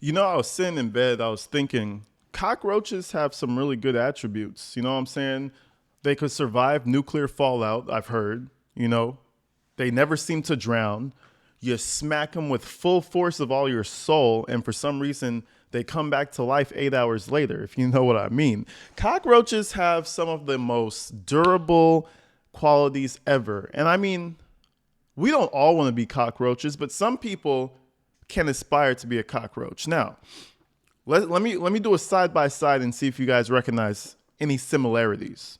You know, I was sitting in bed, I was thinking, cockroaches have some really good attributes. You know what I'm saying? They could survive nuclear fallout, I've heard. You know, they never seem to drown. You smack them with full force of all your soul, and for some reason, they come back to life 8 hours later, if you know what I mean. Cockroaches have some of the most durable qualities ever. And I mean, we don't all want to be cockroaches, but some people can aspire to be a cockroach. Now, let me do a side by side and see if you guys recognize any similarities.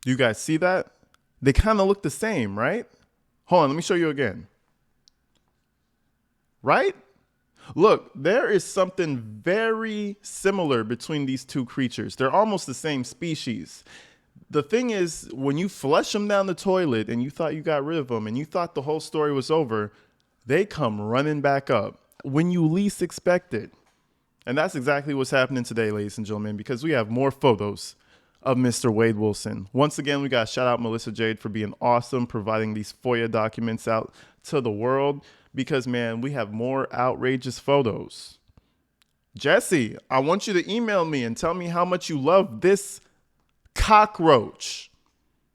Do you guys see that? They kind of look the same, right? Hold on, let me show you again. Right? Look, there is something very similar between these two creatures. They're almost the same species. The thing is, when you flush them down the toilet and you thought you got rid of them and you thought the whole story was over, they come running back up when you least expect it. And that's exactly what's happening today, ladies and gentlemen, because we have more photos of Mr. Wade Wilson. Once again, we got to shout out Melissa Jade for being awesome, providing these FOIA documents out to the world because, man, we have more outrageous photos. Jesse, I want you to email me and tell me how much you love this cockroach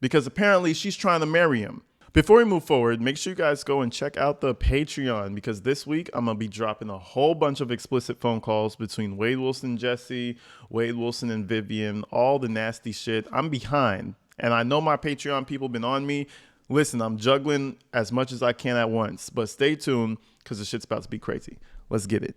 because apparently she's trying to marry him. Before we move forward, make sure you guys go and check out the Patreon because this week I'm going to be dropping a whole bunch of explicit phone calls between Wade Wilson and Jesse, Wade Wilson and Vivian, all the nasty shit. I'm behind, and I know my Patreon people been on me. Listen, I'm juggling as much as I can at once, but stay tuned because the shit's about to be crazy. Let's get it.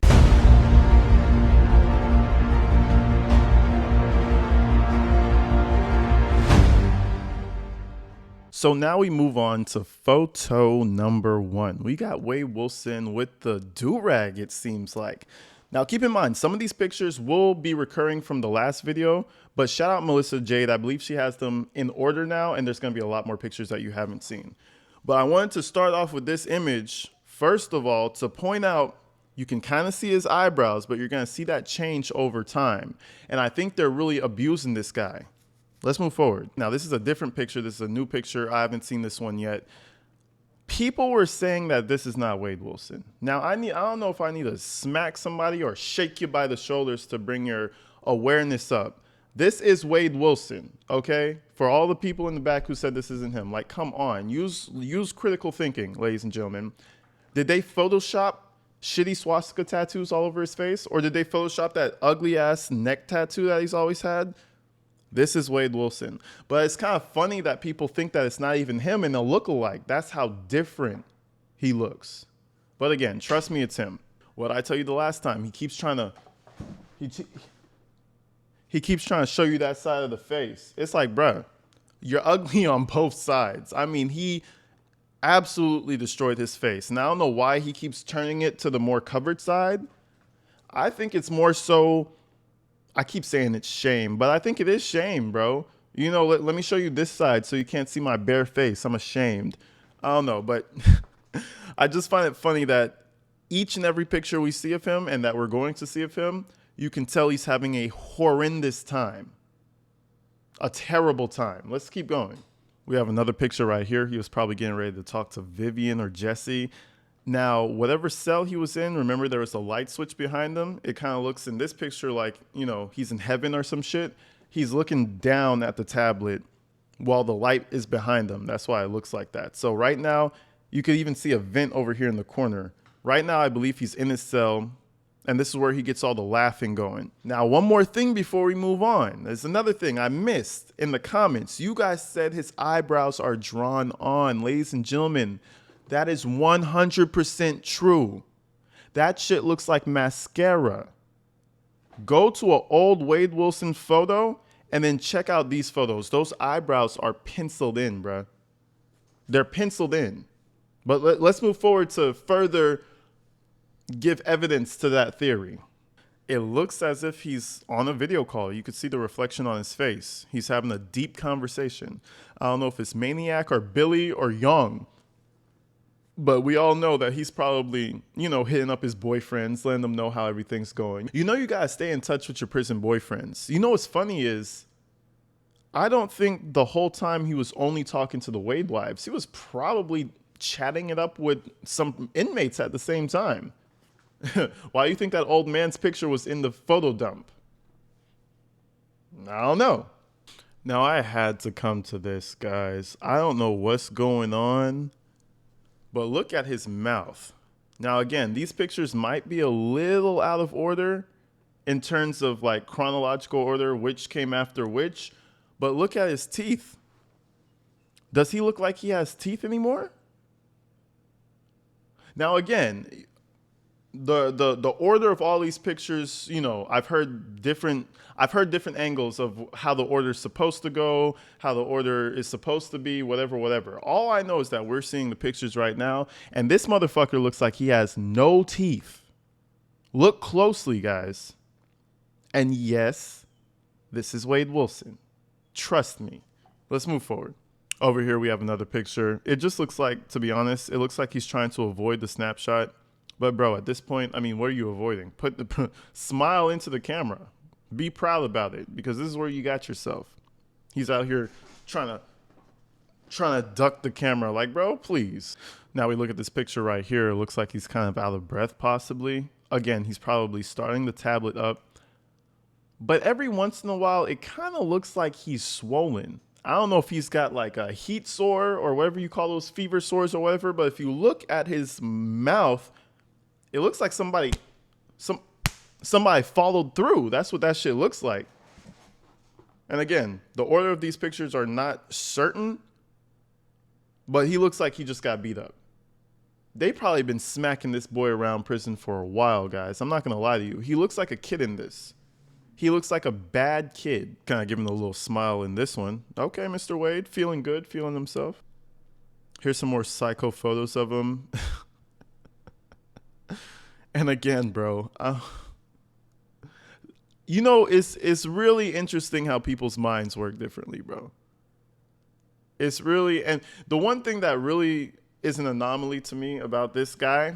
So now we move on to photo number 1. We got Wade Wilson with the do-rag, it seems like. Now keep in mind, some of these pictures will be recurring from the last video, but shout out Melissa Jade. I believe she has them in order now, and there's going to be a lot more pictures that you haven't seen. But I wanted to start off with this image, first of all, to point out you can kind of see his eyebrows, but you're going to see that change over time. And I think they're really abusing this guy. Let's move forward. Now, this is a different picture. This is a new picture. I haven't seen this one yet. People were saying that this is not Wade Wilson. Now, I don't know if I need to smack somebody or shake you by the shoulders to bring your awareness up. This is Wade Wilson, okay? For all the people in the back who said this isn't him, like, come on. Use critical thinking, ladies and gentlemen. Did they Photoshop shitty swastika tattoos all over his face? Or did they Photoshop that ugly-ass neck tattoo that he's always had? This is Wade Wilson. But it's kind of funny that people think that it's not even him and a lookalike. That's how different he looks. But again, trust me, it's him. What I tell you the last time, he keeps trying to show you that side of the face. It's like, bruh, you're ugly on both sides. I mean, he absolutely destroyed his face. And I don't know why he keeps turning it to the more covered side. I think it's more so, I keep saying it's shame, but I think it is shame, bro. You know, let me show you this side so you can't see my bare face. I'm ashamed. I don't know, but I just find it funny that each and every picture we see of him and that we're going to see of him, you can tell he's having a horrendous time. A terrible time. Let's keep going. We have another picture right here. He was probably getting ready to talk to Vivian or Jesse. Now, whatever cell he was in, remember there was a light switch behind him. It kind of looks in this picture like, you know, he's in heaven or some shit. He's looking down at the tablet while the light is behind him. That's why it looks like that. So right now, you could even see a vent over here in the corner. Right now, I believe he's in his cell, and this is where he gets all the laughing going. Now, one more thing before we move on. There's another thing I missed in the comments. You guys said his eyebrows are drawn on. Ladies and gentlemen, that is 100% true. That shit looks like mascara. Go to an old Wade Wilson photo and then check out these photos. Those eyebrows are penciled in, bruh. They're penciled in. But let's move forward to further give evidence to that theory. It looks as if he's on a video call. You could see the reflection on his face. He's having a deep conversation. I don't know if it's Maniac or Billy or Young. But we all know that he's probably, you know, hitting up his boyfriends, letting them know how everything's going. You know, you got to stay in touch with your prison boyfriends. You know what's funny is, I don't think the whole time he was only talking to the Wade wives. He was probably chatting it up with some inmates at the same time. Why do you think that old man's picture was in the photo dump? I don't know. Now, I had to come to this, guys. I don't know what's going on, but look at his mouth. Now, again, these pictures might be a little out of order in terms of like chronological order, which came after which, but look at his teeth. Does he look like he has teeth anymore? Now, again, the order of all these pictures, you know, I've heard different angles of how the order is supposed to go, how the order is supposed to be, whatever. All I know is that we're seeing the pictures right now, and this motherfucker looks like he has no teeth. Look closely, guys. And yes, this is Wade Wilson. Trust me. Let's move forward. Over here we have another picture. It just looks like, to be honest, it looks like he's trying to avoid the snapshot. But bro, at this point, I mean, what are you avoiding? Smile into the camera. Be proud about it, because this is where you got yourself. He's out here trying to duck the camera. Like, bro, please. Now we look at this picture right here. It looks like he's kind of out of breath, possibly. Again, he's probably starting the tablet up. But every once in a while, it kind of looks like he's swollen. I don't know if he's got like a heat sore or whatever you call those fever sores or whatever. But if you look at his mouth, it looks like somebody followed through. That's what that shit looks like. And again, the order of these pictures are not certain, but he looks like he just got beat up. They probably been smacking this boy around prison for a while, guys. I'm not going to lie to you. He looks like a kid in this. He looks like a bad kid. Kind of giving a little smile in this one. Okay, Mr. Wade, feeling good, feeling himself. Here's some more psycho photos of him. And again, bro, you know, it's really interesting how people's minds work differently, bro. It's really, and the one thing that really is an anomaly to me about this guy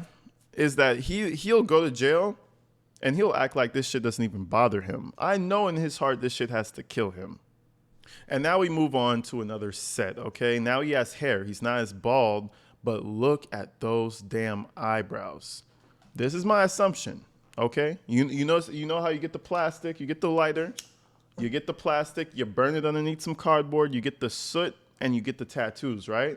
is that he'll go to jail and he'll act like this shit doesn't even bother him. I know in his heart this shit has to kill him. And now we move on to another set, okay? Now he has hair. He's not as bald, but look at those damn eyebrows. This is my assumption, okay? You know how you get the plastic, you get the lighter, you get the plastic, you burn it underneath some cardboard, you get the soot, and you get the tattoos, right?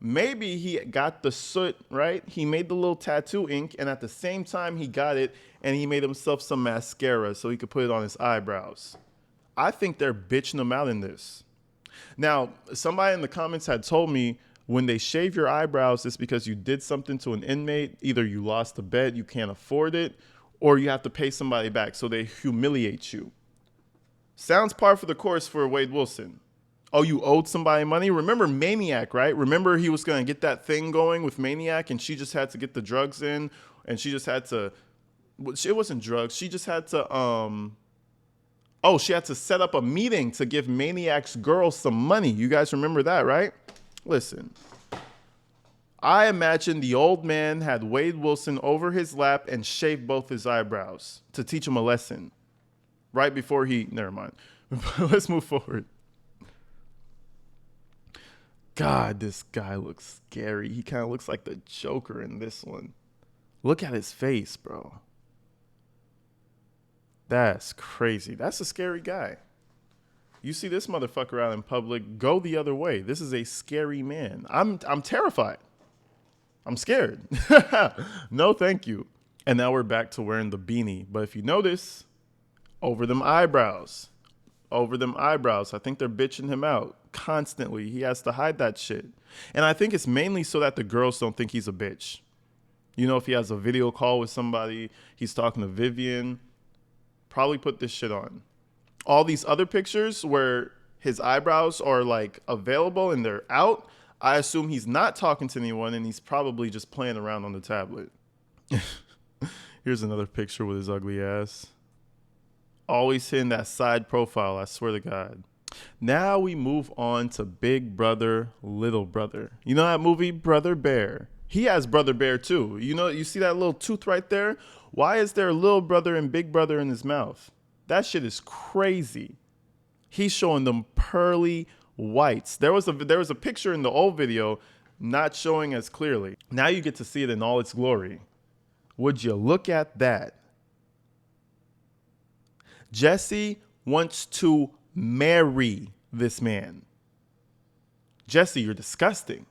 Maybe he got the soot, right? He made the little tattoo ink, and at the same time he got it, and he made himself some mascara so he could put it on his eyebrows. I think they're bitching him out in this. Now, somebody in the comments had told me when they shave your eyebrows, it's because you did something to an inmate. Either you lost a bet, you can't afford it, or you have to pay somebody back, so they humiliate you. Sounds par for the course for Wade Wilson. Oh, you owed somebody money? Remember Maniac, right? Remember he was going to get that thing going with Maniac, and she just had to get the drugs in, and she just had to, it wasn't drugs. She just had to, she had to set up a meeting to give Maniac's girl some money. You guys remember that, right? Listen, I imagine the old man had Wade Wilson over his lap and shaved both his eyebrows to teach him a lesson right before never mind. Let's move forward. God, this guy looks scary. He kind of looks like the Joker in this one. Look at his face, bro. That's crazy. That's a scary guy. You see this motherfucker out in public, go the other way. This is a scary man. I'm terrified. I'm scared. No, thank you. And now we're back to wearing the beanie. But if you notice, over them eyebrows, I think they're bitching him out constantly. He has to hide that shit. And I think it's mainly so that the girls don't think he's a bitch. You know, if he has a video call with somebody, he's talking to Vivian, probably put this shit on. All these other pictures where his eyebrows are like available and they're out, I assume he's not talking to anyone and he's probably just playing around on the tablet. Here's another picture with his ugly ass. Always hitting that side profile, I swear to God. Now we move on to Big Brother, Little Brother. You know that movie, Brother Bear? He has Brother Bear too. You know, you see that little tooth right there? Why is there a Little Brother and Big Brother in his mouth? That shit is crazy. He's showing them pearly whites. There was a picture in the old video. not showing as clearly. Now you get to see it in all its glory. Would you look at that? Jesse wants to marry this man. Jesse, you're disgusting.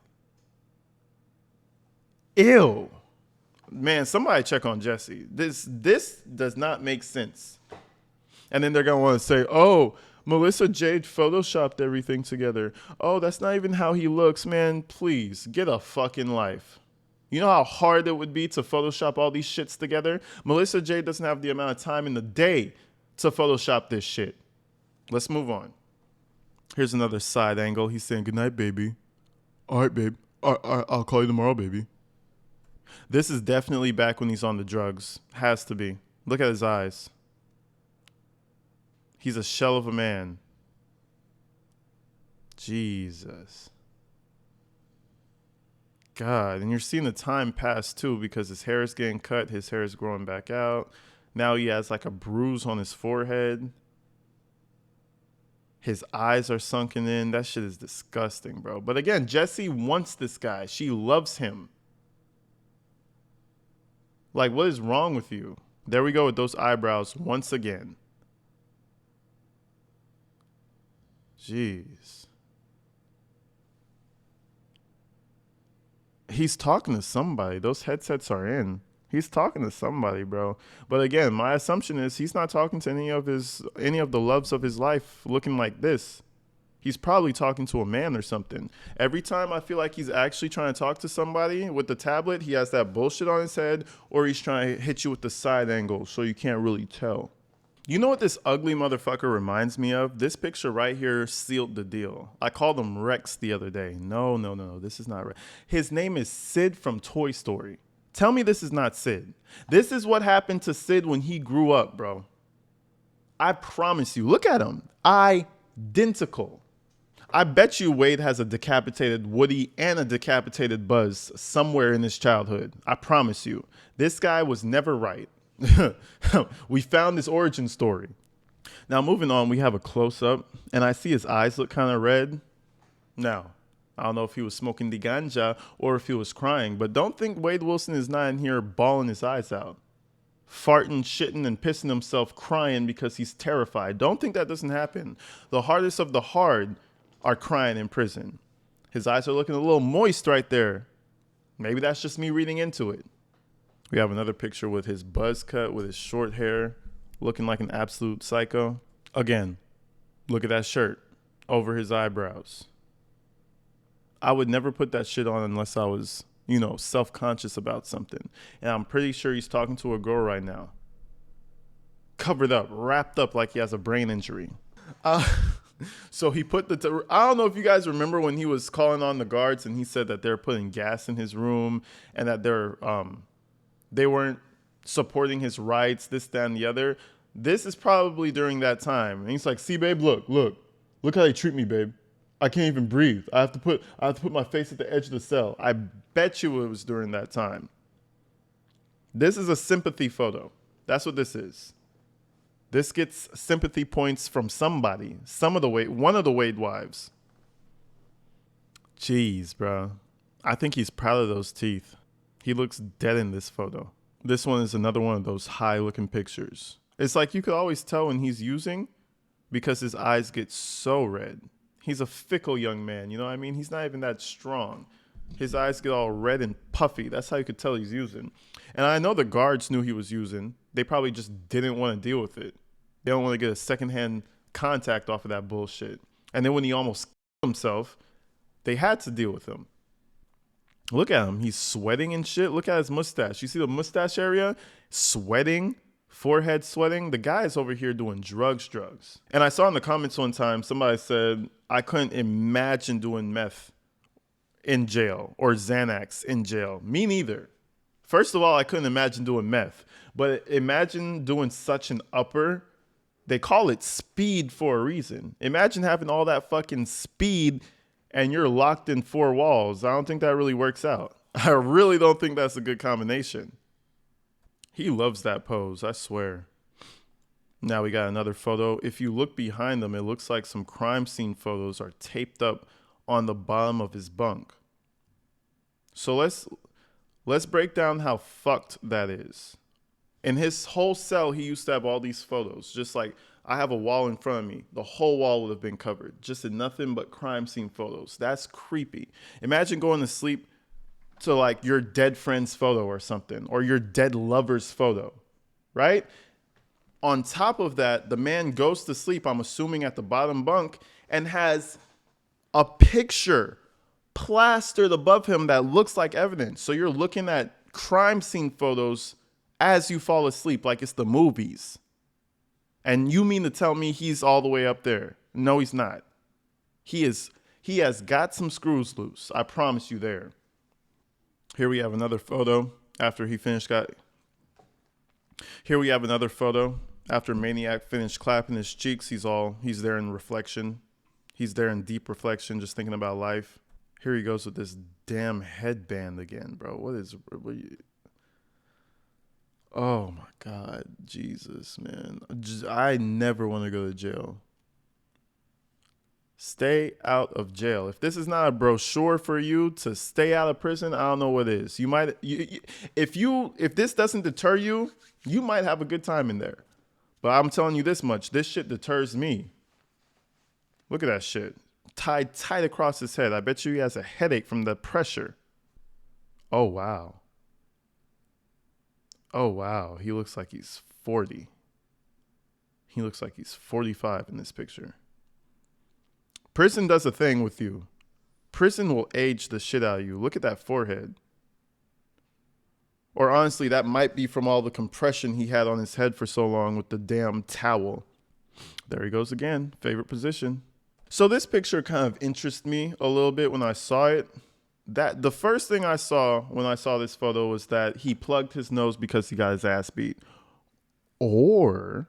Ew. Man, somebody check on Jesse. This does not make sense. And then they're going to want to say, oh, Melissa Jade photoshopped everything together. Oh, that's not even how he looks. Man, please, get a fucking life. You know how hard it would be to Photoshop all these shits together? Melissa Jade doesn't have the amount of time in the day to Photoshop this shit. Let's move on. Here's another side angle. He's saying, good night, baby. All right, babe. I'll call you tomorrow, baby. This is definitely back when he's on the drugs. Has to be. Look at his eyes. He's a shell of a man. Jesus. God, and you're seeing the time pass too because his hair is getting cut, his hair is growing back out. Now he has like a bruise on his forehead. His eyes are sunken in. That shit is disgusting, bro. But again, Jessie wants this guy. She loves him. Like, what is wrong with you? There we go with those eyebrows once again. Jeez. He's talking to somebody. Those headsets are in. He's talking to somebody, bro. But again, my assumption is he's not talking to any of the loves of his life looking like this. He's probably talking to a man or something. Every time I feel like he's actually trying to talk to somebody with the tablet, he has that bullshit on his head, or he's trying to hit you with the side angle so you can't really tell. You know what this ugly motherfucker reminds me of? This picture right here sealed the deal. I called him Rex the other day. No, this is not Rex. His name is Sid from Toy Story. Tell me this is not Sid. This is what happened to Sid when he grew up, bro. I promise you. Look at him. Identical. I bet you Wade has a decapitated Woody and a decapitated Buzz somewhere in his childhood. I promise you. This guy was never right. We found his origin story. Now, moving on, we have a close-up, and I see his eyes look kind of red. Now, I don't know if he was smoking the ganja or if he was crying, but don't think Wade Wilson is not in here bawling his eyes out, farting, shitting, and pissing himself, crying because he's terrified. Don't think that doesn't happen. The hardest of the hard are crying in prison. His eyes are looking a little moist right there. Maybe that's just me reading into it. We have another picture with his buzz cut, with his short hair, looking like an absolute psycho. Again, look at that shirt over his eyebrows. I would never put that shit on unless I was, self-conscious about something. And I'm pretty sure he's talking to a girl right now. Covered up, wrapped up like he has a brain injury. So he put I don't know if you guys remember when he was calling on the guards and he said that they're putting gas in his room and that they weren't supporting his rights, this, that, and the other. This is probably during that time. And he's like, see, babe, look how they treat me, babe. I can't even breathe. I have to put my face at the edge of the cell. I bet you it was during that time. This is a sympathy photo. That's what this is. This gets sympathy points from somebody. One of the Wade wives. Jeez, bro. I think he's proud of those teeth. He looks dead in this photo. This one is another one of those high-looking pictures. It's like you could always tell when he's using because his eyes get so red. He's a fickle young man, you know what I mean? He's not even that strong. His eyes get all red and puffy. That's how you could tell he's using. And I know the guards knew he was using. They probably just didn't want to deal with it. They don't want to get a secondhand contact off of that bullshit. And then when he almost killed himself, they had to deal with him. Look at him. He's sweating and shit. Look at his mustache. You see the mustache area? Sweating, forehead sweating. The guy is over here doing drugs. And I saw in the comments one time, somebody said, I couldn't imagine doing meth in jail or Xanax in jail. Me neither. First of all, I couldn't imagine doing meth. But imagine doing such an upper. They call it speed for a reason. Imagine having all that fucking speed and you're locked in four walls. I don't think that really works out. I really don't think that's a good combination. He loves that pose, I swear. Now we got another photo. If you look behind them, it looks like some crime scene photos are taped up on the bottom of his bunk. So let's break down how fucked that is. In his whole cell, he used to have all these photos. Just like I have a wall in front of me. The whole wall would have been covered. Just in nothing but crime scene photos. That's creepy. Imagine going to sleep to like your dead friend's photo or something, or your dead lover's photo, right? On top of that, the man goes to sleep, I'm assuming at the bottom bunk, and has a picture plastered above him that looks like evidence. So you're looking at crime scene photos as you fall asleep, like it's the movies. And you mean to tell me he's all the way up there? No, he's not. He has got some screws loose. I promise you there. Here we have another photo after he finished Here we have another photo after Maniac finished clapping his cheeks. He's there in reflection. He's there in deep reflection, just thinking about life. Here he goes with this damn headband again, bro. Oh my God, Jesus, man. I never want to go to jail. Stay out of jail. If this is not a brochure for you to stay out of prison, I don't know what is. If this doesn't deter you, you might have a good time in there. But I'm telling you this much, this shit deters me. Look at that shit. Tied tight across his head. I bet you he has a headache from the pressure. Oh, wow. Oh, wow. He looks like he's 40. He looks like he's 45 in this picture. Prison does a thing with you. Prison will age the shit out of you. Look at that forehead. Or honestly, that might be from all the compression he had on his head for so long with the damn towel. There he goes again. Favorite position. So this picture kind of interested me a little bit when I saw it. That the first thing I saw when I saw this photo was that he plugged his nose because he got his ass beat. Or,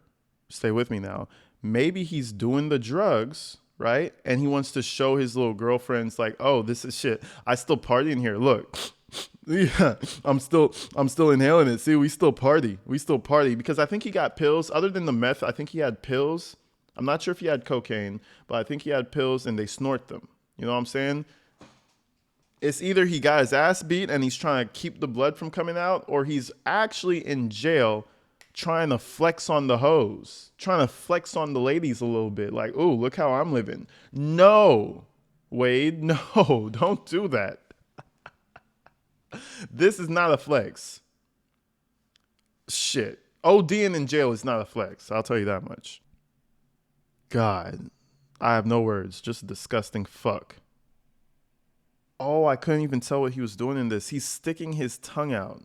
stay with me now, maybe he's doing the drugs, right? And he wants to show his little girlfriends like, oh, this is shit. I still party in here. Look. Yeah, I'm still inhaling it. See, we still party. Because I think he got pills. Other than the meth, I think he had pills. I'm not sure if he had cocaine, but I think he had pills and they snort them. You know what I'm saying? It's either he got his ass beat and he's trying to keep the blood from coming out, or he's actually in jail trying to flex on the hoes, trying to flex on the ladies a little bit. Like, ooh, look how I'm living. No, Wade, no, don't do that. This is not a flex. Shit. ODing in jail is not a flex. I'll tell you that much. God, I have no words. Just a disgusting fuck. Oh, I couldn't even tell what he was doing in this. He's sticking his tongue out.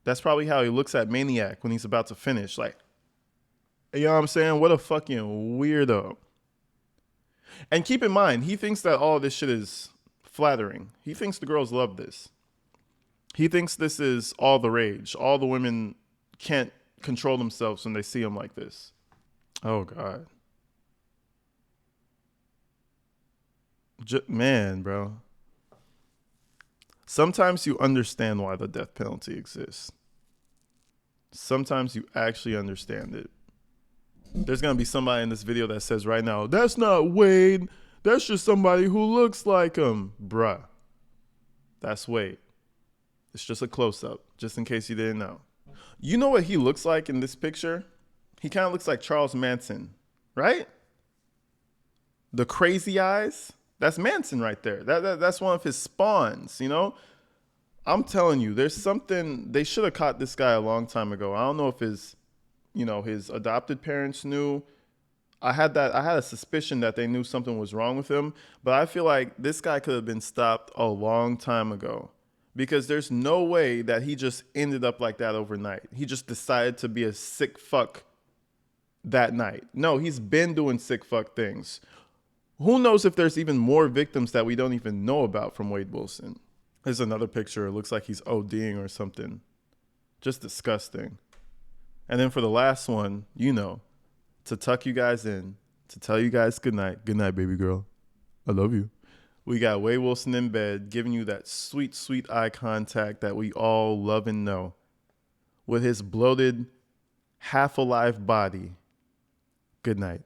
That's probably how he looks at Maniac when he's about to finish. Like, you know what I'm saying? What a fucking weirdo. And keep in mind, he thinks that all this shit is flattering. He thinks the girls love this. He thinks this is all the rage. All the women can't control themselves when they see him like this. Oh, God. Man, bro. Sometimes you understand why the death penalty exists. Sometimes you actually understand it. There's going to be somebody in this video that says right now, that's not Wade. That's just somebody who looks like him. Bruh. That's Wade. It's just a close-up, just in case you didn't know. You know what he looks like in this picture? He kind of looks like Charles Manson, right? The crazy eyes. That's Manson right there. That's one of his spawns, you know? I'm telling you, there's something, they should have caught this guy a long time ago. I don't know if his adopted parents knew. I had a suspicion that they knew something was wrong with him, but I feel like this guy could have been stopped a long time ago because there's no way that he just ended up like that overnight. He just decided to be a sick fuck that night. No, he's been doing sick fuck things. Who knows if there's even more victims that we don't even know about from Wade Wilson. There's another picture. It looks like he's ODing or something. Just disgusting. And then for the last one, to tuck you guys in, to tell you guys good night. Good night, baby girl. I love you. We got Wade Wilson in bed giving you that sweet, sweet eye contact that we all love and know with his bloated, half-alive body. Good night.